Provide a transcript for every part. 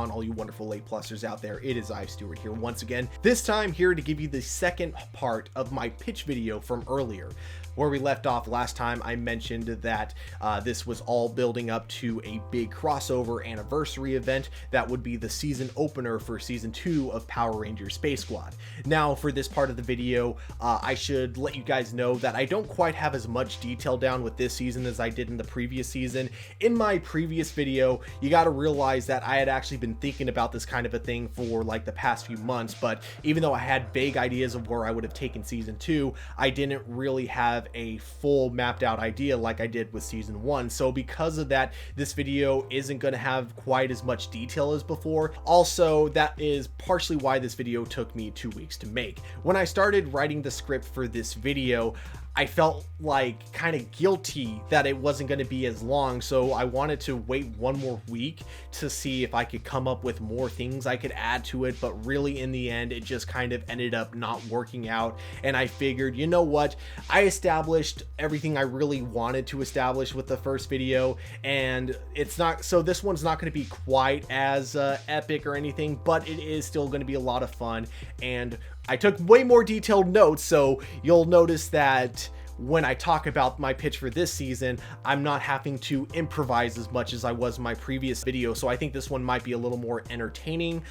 on, all you wonderful A-plusers out there? It is I, Stuart, here once again. This time here to give you the second part of my pitch video from earlier. Where we left off last time, I mentioned that this was all building up to a big crossover anniversary event that would be the season opener for Season 2 of Power Rangers Space Squad. Now, for this part of the video, I should let you guys know that I don't quite have as much detail down with this season as I did in the previous season. In my previous video, you gotta realize that I had actually been thinking about this kind of a thing for like the past few months, but even though I had vague ideas of where I would have taken Season 2, I didn't really have a full mapped out idea like I did with Season 1. So because of that, this video isn't going to have quite as much detail as before. Also, that is partially why this video took me 2 weeks to make. When I started writing the script for this video, I felt like kind of guilty that it wasn't going to be as long, so I wanted to wait one more week to see if I could come up with more things I could add to it, but really in the end it just kind of ended up not working out, and I figured, you know what, I established everything I really wanted to establish with the first video, and it's not, so this one's not going to be quite as epic or anything, but it is still going to be a lot of fun. And I took way more detailed notes, so you'll notice that when I talk about my pitch for this season, I'm not having to improvise as much as I was in my previous video, so I think this one might be a little more entertaining.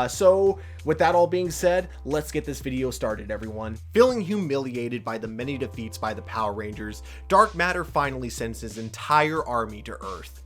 So with that all being said, let's get this video started, everyone. Feeling humiliated by the many defeats by the Power Rangers, Dark Matter finally sends his entire army to Earth.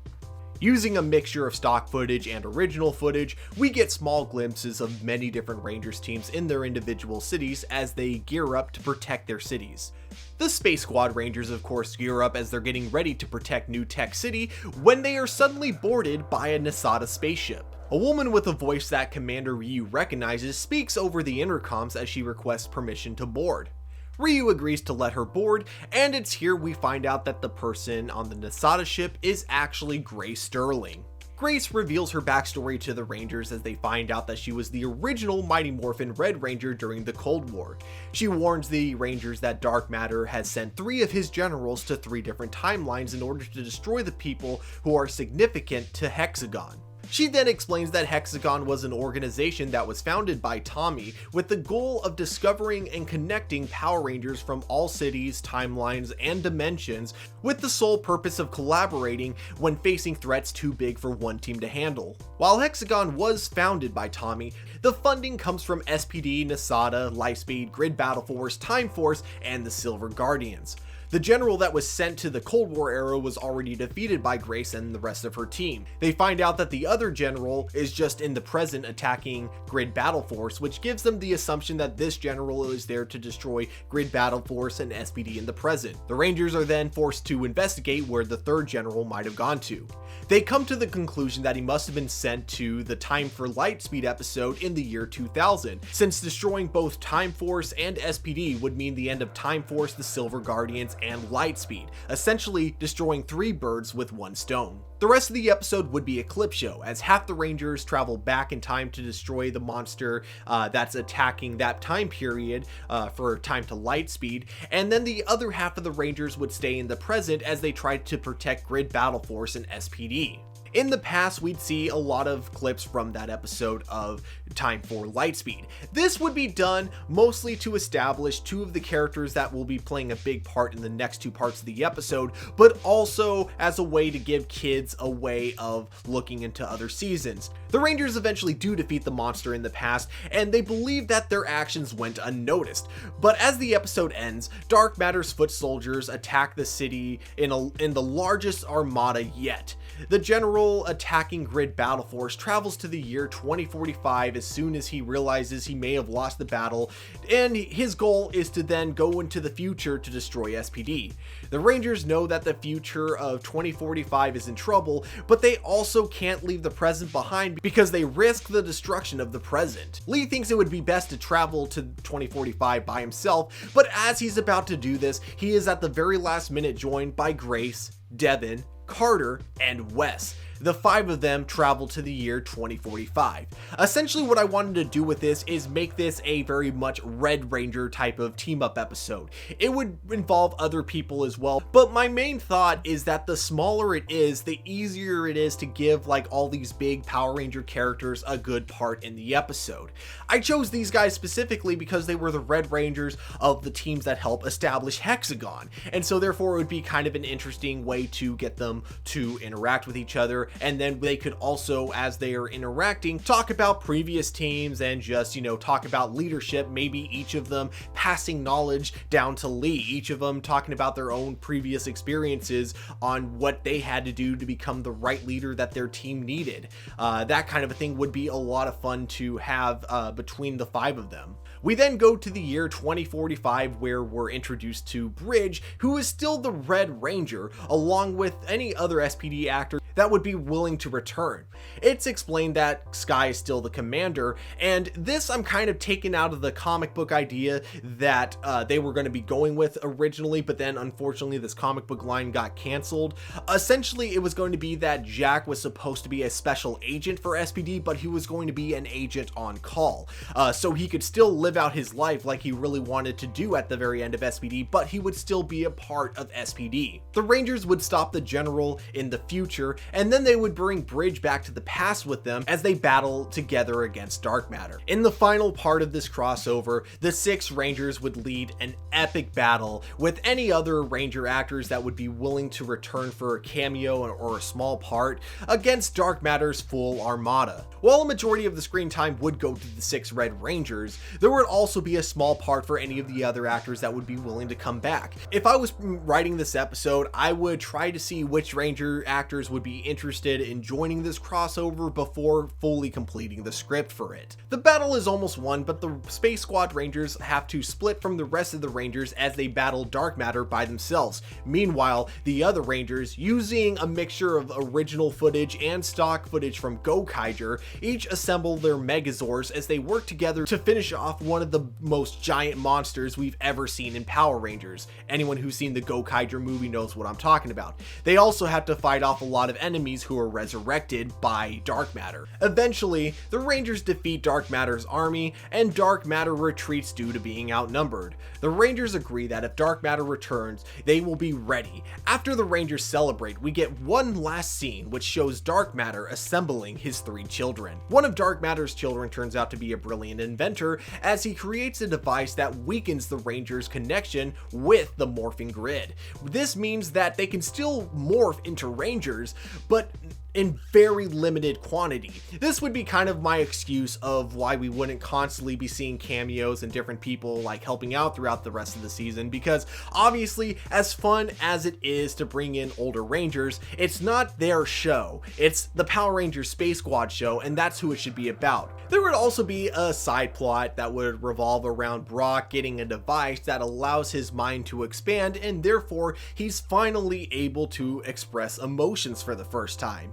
Using a mixture of stock footage and original footage, we get small glimpses of many different Rangers teams in their individual cities as they gear up to protect their cities. The Space Squad Rangers of course gear up as they're getting ready to protect New Tech City when they are suddenly boarded by a Nasada spaceship. A woman with a voice that Commander Ryu recognizes speaks over the intercoms as she requests permission to board. Ryu agrees to let her board, and it's here we find out that the person on the Nasada ship is actually Grace Sterling. Grace reveals her backstory to the Rangers as they find out that she was the original Mighty Morphin Red Ranger during the Cold War. She warns the Rangers that Dark Matter has sent 3 of his generals to 3 different timelines in order to destroy the people who are significant to Hexagon. She then explains that Hexagon was an organization that was founded by Tommy with the goal of discovering and connecting Power Rangers from all cities, timelines, and dimensions with the sole purpose of collaborating when facing threats too big for one team to handle. While Hexagon was founded by Tommy, the funding comes from SPD, Nasada, Lightspeed, Grid Battle Force, Time Force, and the Silver Guardians. The general that was sent to the Cold War era was already defeated by Grace and the rest of her team. They find out that the other general is just in the present attacking Grid Battle Force, which gives them the assumption that this general is there to destroy Grid Battle Force and SPD in the present. The Rangers are then forced to investigate where the third general might have gone to. They come to the conclusion that he must have been sent to the Time for Lightspeed episode in the year 2000, since destroying both Time Force and SPD would mean the end of Time Force, the Silver Guardians, and Lightspeed, essentially destroying 3 birds with 1 stone. The rest of the episode would be a clip show, as half the Rangers travel back in time to destroy the monster that's attacking that time period for Time to Lightspeed, and then the other half of the Rangers would stay in the present as they tried to protect Grid Battle Force and SPD. In the past, we'd see a lot of clips from that episode of Time for Lightspeed. This would be done mostly to establish 2 of the characters that will be playing a big part in the next 2 parts of the episode, but also as a way to give kids a way of looking into other seasons. The Rangers eventually do defeat the monster in the past, and they believe that their actions went unnoticed. But as the episode ends, Dark Matter's foot soldiers attack the city in the largest armada yet. The general attacking Grid Battle Force travels to the year 2045 as soon as he realizes he may have lost the battle, and his goal is to then go into the future to destroy SPD. The Rangers know that the future of 2045 is in trouble, but they also can't leave the present behind because they risk the destruction of the present. Lee thinks it would be best to travel to 2045 by himself, but as he's about to do this, he is at the very last minute joined by Grace, Devin, Carter, and Wes. The 5 of them travel to the year 2045. Essentially what I wanted to do with this is make this a very much Red Ranger type of team up episode. It would involve other people as well, but my main thought is that the smaller it is, the easier it is to give like all these big Power Ranger characters a good part in the episode. I chose these guys specifically because they were the Red Rangers of the teams that help establish Hexagon, and so therefore it would be kind of an interesting way to get them to interact with each other, and then they could also, as they are interacting, talk about previous teams and just, you know, talk about leadership, maybe each of them passing knowledge down to Lee, each of them talking about their own previous experiences on what they had to do to become the right leader that their team needed. That kind of a thing would be a lot of fun to have between the 5 of them. We then go to the year 2045, where we're introduced to Bridge, who is still the Red Ranger, along with any other SPD actor that would be willing to return. It's explained that Sky is still the commander, and this I'm kind of taken out of the comic book idea that they were going to be going with originally, but then unfortunately this comic book line got canceled. Essentially it was going to be that Jack was supposed to be a special agent for SPD, but he was going to be an agent on call, so he could still live out his life like he really wanted to do at the very end of SPD, but he would still be a part of SPD. The Rangers would stop the General in the future, and then they would bring Bridge back to the past with them as they battle together against Dark Matter. In the final part of this crossover, the 6 Rangers would lead an epic battle with any other Ranger actors that would be willing to return for a cameo or a small part against Dark Matter's full armada. While a majority of the screen time would go to the 6 Red Rangers, there would also be a small part for any of the other actors that would be willing to come back. If I was writing this episode, I would try to see which Ranger actors would be interested in joining this crossover before fully completing the script for it. The battle is almost won, but the Space Squad Rangers have to split from the rest of the Rangers as they battle Dark Matter by themselves. Meanwhile, the other Rangers, using a mixture of original footage and stock footage from Kyuranger, each assemble their Megazords as they work together to finish off one of the most giant monsters we've ever seen in Power Rangers. Anyone who's seen the Kyuranger movie knows what I'm talking about. They also have to fight off a lot of enemies who are resurrected by Dark Matter. Eventually, the Rangers defeat Dark Matter's army, and Dark Matter retreats due to being outnumbered. The Rangers agree that if Dark Matter returns, they will be ready. After the Rangers celebrate, we get one last scene which shows Dark Matter assembling his 3 children. One of Dark Matter's children turns out to be a brilliant inventor, as he creates a device that weakens the Rangers' connection with the morphing grid. This means that they can still morph into Rangers, but in very limited quantity. This would be kind of my excuse of why we wouldn't constantly be seeing cameos and different people like helping out throughout the rest of the season, because obviously, as fun as it is to bring in older Rangers, it's not their show. It's the Power Rangers Space Squad show, and that's who it should be about. There would also be a side plot that would revolve around Brock getting a device that allows his mind to expand, and therefore he's finally able to express emotions for the first time.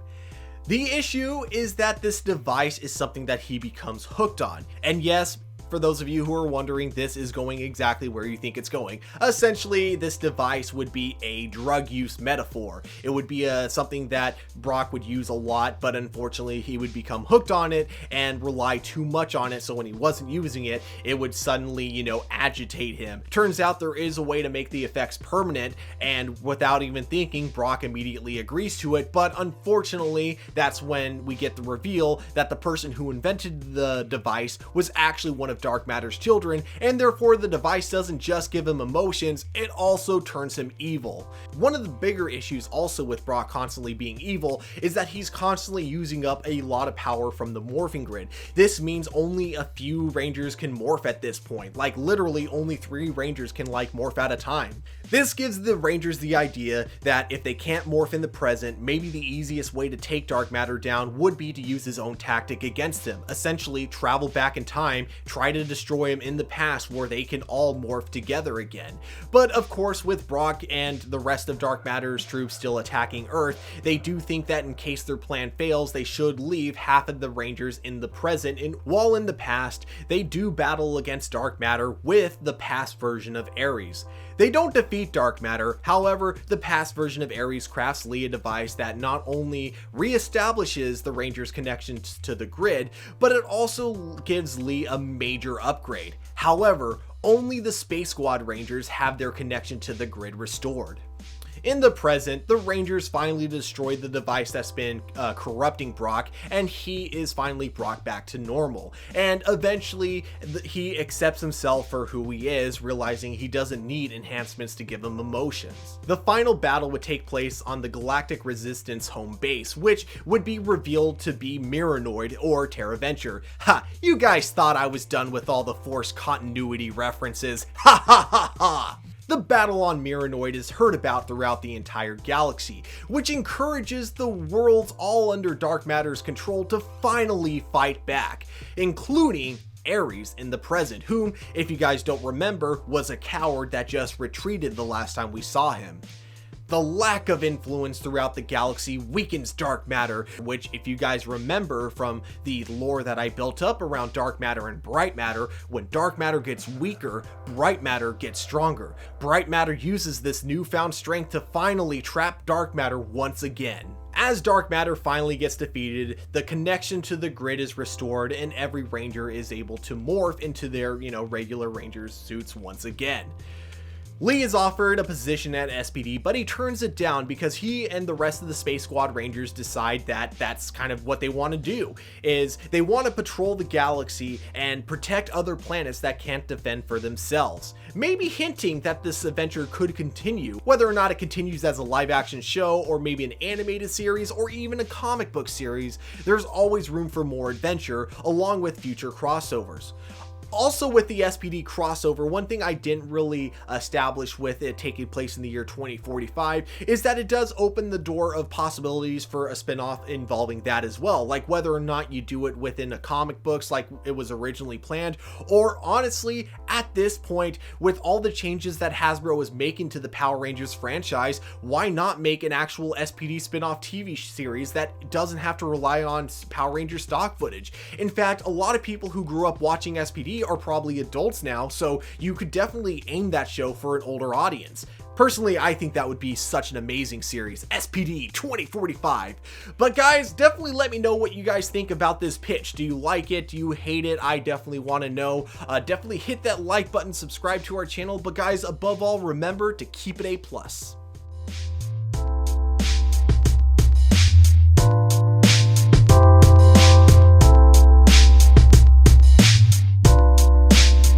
The issue is that this device is something that he becomes hooked on. And yes, for those of you who are wondering, this is going exactly where you think it's going. Essentially, this device would be a drug use metaphor. It would be something that Brock would use a lot, but unfortunately he would become hooked on it and rely too much on it, so when he wasn't using it, it would suddenly, you know, agitate him. Turns out there is a way to make the effects permanent, and without even thinking, Brock immediately agrees to it, but unfortunately, that's when we get the reveal that the person who invented the device was actually one of Dark Matter's children, and therefore the device doesn't just give him emotions, it also turns him evil. One of the bigger issues also with Brock constantly being evil is that he's constantly using up a lot of power from the morphing grid. This means only a few Rangers can morph at this point, like literally only 3 Rangers can like morph at a time. This gives the Rangers the idea that if they can't morph in the present, maybe the easiest way to take Dark Matter down would be to use his own tactic against him. Essentially, travel back in time, try try to destroy him in the past where they can all morph together again. But of course, with Brock and the rest of Dark Matter's troops still attacking Earth, they do think that in case their plan fails, they should leave half of the Rangers in the present, and while in the past, they do battle against Dark Matter with the past version of Ares. They don't defeat Dark Matter, however, the past version of Ares crafts Lee a device that not only reestablishes the Rangers' connections to the grid, but it also gives Lee a major upgrade. However, only the Space Squad Rangers have their connection to the grid restored. In the present, the Rangers finally destroyed the device that's been corrupting Brock, and he is finally brought back to normal. And eventually, he accepts himself for who he is, realizing he doesn't need enhancements to give him emotions. The final battle would take place on the Galactic Resistance home base, which would be revealed to be Miranoid or Terraventure. Ha! You guys thought I was done with all the Force continuity references. Ha ha ha ha! The battle on Miranoid is heard about throughout the entire galaxy, which encourages the worlds all under Dark Matter's control to finally fight back, including Ares in the present, whom, if you guys don't remember, was a coward that just retreated the last time we saw him. The lack of influence throughout the galaxy weakens Dark Matter, which, if you guys remember from the lore that I built up around Dark Matter and Bright Matter, when Dark Matter gets weaker, Bright Matter gets stronger. Bright Matter uses this newfound strength to finally trap Dark Matter once again. As Dark Matter finally gets defeated, the connection to the grid is restored and every Ranger is able to morph into their, regular Ranger suits once again. Lee is offered a position at SPD, but he turns it down because he and the rest of the Space Squad Rangers decide that that's kind of what they want to do, is they want to patrol the galaxy and protect other planets that can't defend for themselves. Maybe hinting that this adventure could continue, whether or not it continues as a live-action show or maybe an animated series or even a comic book series. There's always room for more adventure along with future crossovers. Also, with the SPD crossover, one thing I didn't really establish with it taking place in the year 2045 is that it does open the door of possibilities for a spin-off involving that as well, like whether or not you do it within a comic books like it was originally planned, or honestly, at this point, with all the changes that Hasbro is making to the Power Rangers franchise, why not make an actual SPD spin-off TV series that doesn't have to rely on Power Rangers stock footage? In fact, a lot of people who grew up watching SPD are probably adults now, so you could definitely aim that show for an older audience. Personally, I think that would be such an amazing series, SPD 2045. But guys, definitely let me know what you guys think about this pitch. Do you like it? Do you hate it? I definitely want to know. Definitely hit that like button, subscribe to our channel. But guys, above all, remember to keep it A+.